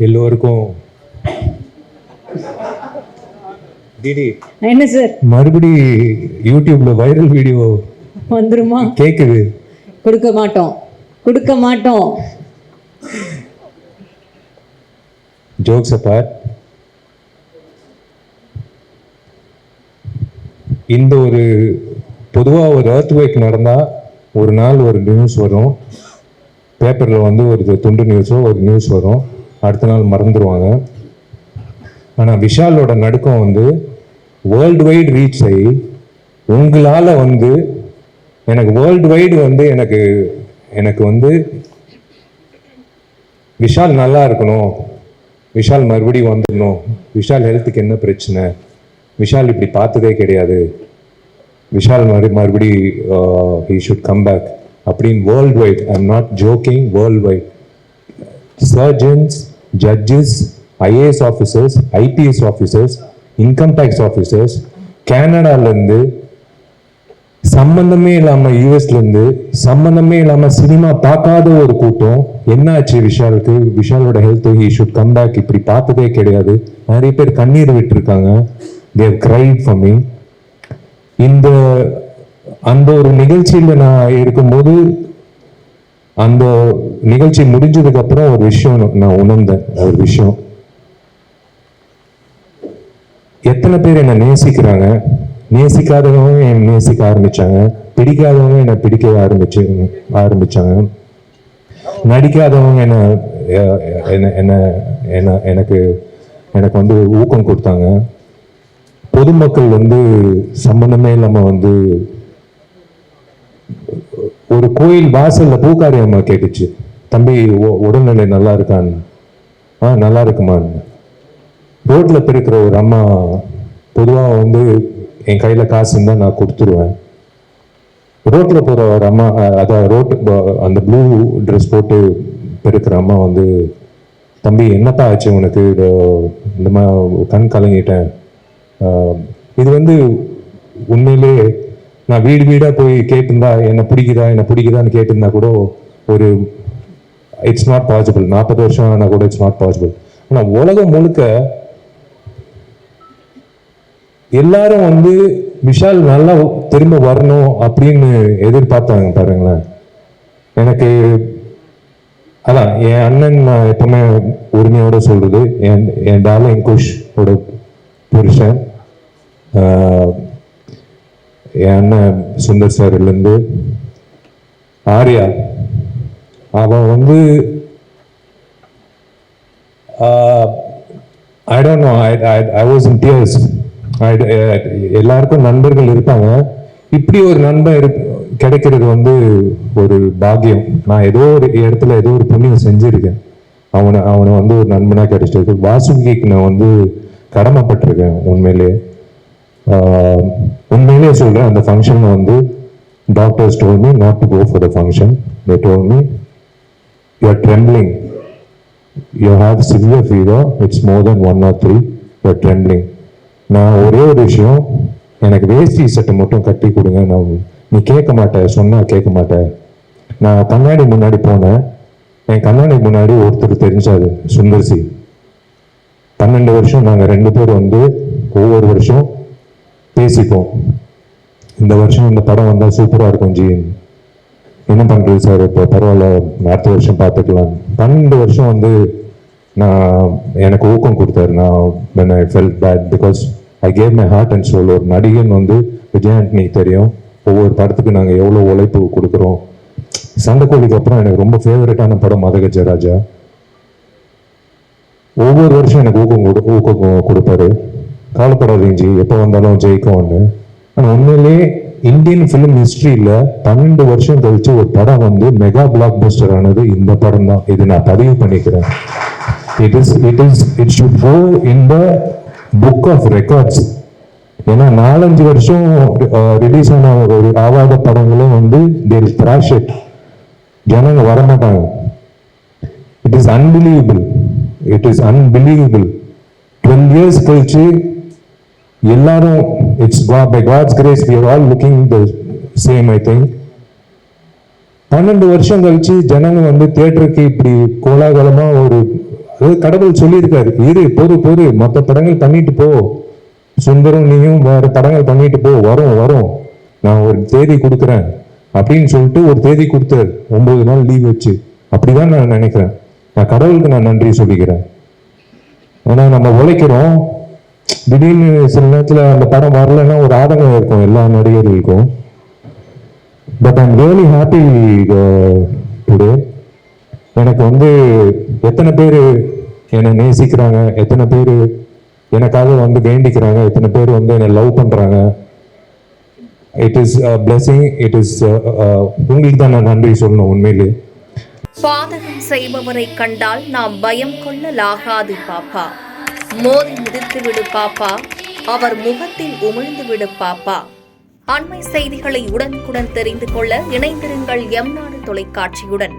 எல்லோருக்கும் டிடி என்ன சார் மறுபடி யூடியூப்ல வைரல் வீடியோ வந்துருமா? கேக்குது. கொடுக்க மாட்டோம், கொடுக்க மாட்டோம். ஜோக்ஸ் அப்பார்ட், இந்த ஒரு பொதுவாக ஒரு எர்த்வேக் நடந்தால் ஒரு நாள் ஒரு நியூஸ் வரும், பேப்பரில் வந்து ஒரு துண்டு நியூஸோ ஒரு நியூஸ் வரும், அடுத்த நாள் மறந்துடுவாங்க. ஆனால் விஷாலோட நடுக்கம் வந்து வேர்ல்டு வைடு ரீச் ஆகி உங்களால் வந்து எனக்கு வேர்ல்டு வைடு வந்து எனக்கு வந்து விஷால் நல்லா இருக்கணும், விஷால் மறுபடியும் வந்துடணும், விஷால் ஹெல்த்துக்கு என்ன பிரச்சனை, விஷால் இப்படி பார்த்ததே கிடையாது, விஷால் மறுபடி he should come back அப்படின்னு world wide, I am not joking, world wide surgeons, judges, IAS officers, IPS officers, income tax officers, கனடாலேருந்து சம்பந்தமே இல்லாமல், யூஎஸ்லேருந்து சம்பந்தமே இல்லாமல் சினிமா பார்க்காத ஒரு கூட்டம், என்னாச்சு விஷாலுக்கு, விஷாலோட health, he should come back, இப்படி பார்த்ததே கிடையாது, நிறைய பேர் கண்ணீர் விட்டுருக்காங்க, தேவ் கிரைட் ஃபார் மீ. அந்த ஒரு நிகழ்ச்சியில் நான் இருக்கும்போது, அந்த நிகழ்ச்சி முடிஞ்சதுக்கு அப்புறம் ஒரு விஷயம் நான் உணர்ந்தேன். ஒரு விஷயம், எத்தனை பேர் என்னை நேசிக்கிறாங்க, நேசிக்காதவங்க என்னை நேசிக்க ஆரம்பிச்சாங்க, பிடிக்காதவங்க என்னை பிடிக்க ஆரம்பிச்சாங்க, நடிக்காதவங்க எனக்கு வந்து ஊக்கம் கொடுத்தாங்க, பொதுமக்கள் வந்து சம்பந்தமே இல்லாம வந்து ஒரு கோயில் வாசல்ல பூக்காரி அம்மா கேட்டுச்சு, தம்பி உடல்நிலை நல்லா இருக்கான்னு. நல்லா இருக்குமான்னு. ரோட்ல பெருக்கிற ஒரு அம்மா, பொதுவாக வந்து என் கையில காசு இருந்தா நான் கொடுத்துருவேன், ரோட்ல போற ஒரு அம்மா, அதான் ரோட்டு அந்த ப்ளூ ட்ரெஸ் போட்டு பெருக்கிற அம்மா வந்து, தம்பி என்னப்பா ஆச்சு உனக்கு, இந்த மாதிரி கண் கலங்கிட்டேன். இது வந்து உண்மையிலே நான் வீடு வீடாக போய் கேட்டிருந்தா என்ன பிடிக்குதான்னு கேட்டிருந்தா கூட ஒரு இட்ஸ் நாட் பாசிபிள், 40 வருஷம் ஆனால் கூட இட்ஸ் நாட் பாசிபிள். ஆனால் உலகம் முழுக்க எல்லாரும் வந்து விஷால் நல்லா திரும்ப வரணும் அப்படின்னு எதிர்பார்த்தாங்க பாருங்களேன். எனக்கு அதான் என் அண்ணன், நான் எப்பவுமே உரிமையோட சொல்றது, என் டார்லிங் குஷோட புருஷன், என் அண்ணன் சுந்தர் சார்லேருந்து ஆர்யா, அவன் வந்து I don't know, I was in tears. எல்லாருக்கும் நண்பர்கள் இருப்பாங்க, இப்படி ஒரு நண்பன் கிடைக்கிறது வந்து ஒரு பாக்கியம். நான் ஏதோ ஒரு இடத்துல ஏதோ ஒரு புண்ணியம் செஞ்சிருக்கேன், அவனை வந்து ஒரு நண்பனா கிடைச்சிருக்கு. வாசுகிக்கு நான் வந்து கடமைப்பட்டிருக்கேன். உண்மையிலேயே சொல்றேன், அந்த ஃபங்க்ஷன் வந்து doctors told me not to go for the function. They told me you are trembling, you have severe fever, it's more than 1 or 3, you are trembling. நான் ஒரே ஒரு விஷயம், எனக்கு வேஷ்டி சட்டை மட்டும் கட்டி கொடுங்க, நீ கேட்க மாட்டேன், சொன்னா கேட்க மாட்டேன். நான் கண்ணாடி முன்னாடி போனேன், என் கண்ணாடி முன்னாடி ஒருத்தர் தெரிஞ்சாரு, சுந்தர்சி. 12 வருஷம் நாங்கள் 2 பேர் வந்து ஒவ்வொரு வருஷம் பேசிப்போம், இந்த வருஷம் இந்த படம் வந்தால் சூப்பராக இருக்கும் ஜி, என்ன பண்ணுறது சார், இப்போ பரவாயில்ல அடுத்த வருஷம் பார்த்துக்கலாம். 12 வருஷம் வந்து எனக்கு ஊக்கம் கொடுத்தாரு. நான் when I felt bad because I gave my heart and soul. ஒரு நடிகன் வந்து விஜய் ஆண்டனிக்கு தெரியும், ஒவ்வொரு படத்துக்கு நாங்கள் எவ்வளோ உழைப்பு கொடுக்குறோம். சண்டைக்கோழிக்கு அப்புறம் எனக்கு ரொம்ப ஃபேவரட்டான படம் மதகஜராஜா. ஒவ்வொரு வருஷம் எனக்கு ஊக்கம் கொடுப்பாரு, கவலைப்படாதீங்க ஜி, எப்போ வந்தாலும் ஜெயிக்கும்னு. ஆனால் உண்மையிலேயே இந்தியன் ஃபிலிம் ஹிஸ்டரியில் 12 வருஷம் கழிச்சு ஒரு படம் வந்து மெகா பிளாக் பஸ்டர் ஆனது இந்த படம் தான். இது நான் பதிவு பண்ணிக்கிறேன். It should go in the book of records. ஏன்னா 4-5 வருஷம் ரிலீஸ் ஆன ஒரு ஆவாத படங்களும் வந்து they will trash it, ஜனங்க வரமாட்டாங்க. It is unbelievable. 12 years கழிச்சு எல்லாரும், it's by God's grace we are all looking the same, I think. 12 வருஷம் கழிச்சு ஜனங்க வந்து தியேட்டருக்கு இப்படி கோலாகலமா ஒரு அதாவது கடவுள் சொல்லியிருக்காரு, இரு போது மற்ற படங்கள் பண்ணிட்டு போ, சுந்தரம் நீயும் வேற படங்கள் பண்ணிட்டு போ, வரும் நான் ஒரு தேதி கொடுக்குறேன் அப்படின்னு சொல்லிட்டு ஒரு தேதி கொடுத்தாரு, 9 நாள் லீவ் வச்சு. அப்படிதான் நான் நினைக்கிறேன். நான் கடவுளுக்கு நான் நன்றி சொல்லிக்கிறேன். ஏன்னா நம்ம உழைக்கிறோம், திடீர்னு சில நேரத்தில் அந்த படம் வரலைன்னா ஒரு ஆதங்கம் இருக்கும் எல்லா நடிகர்களுக்கும். But I'm really happy today. எனக்கு வந்து எத்தனை பேர் என்னை நேசிக்கிறாங்க, எத்தனை பேர் எனக்காக வந்து வேண்டிக்கிறாங்க, எத்தனை பேர் வந்து என்னை லவ் பண்றாங்க. It is blessing. It is உங்களுக்கு தான் நான் நன்றி சொல்லணும் உண்மையிலே. பாதகம் செய்பவரை கண்டால் நாம் பயம் கொள்ளலாகாது பாப்பா, மோதி மிதித்து விடு பாப்பா, அவர் முகத்தில் உமிழ்ந்து விடு பாப்பா. அண்மை செய்திகளை உடனுக்குடன் தெரிந்து கொள்ள இணைந்திருங்கள் எம் நாடு தொலைக்காட்சியுடன்.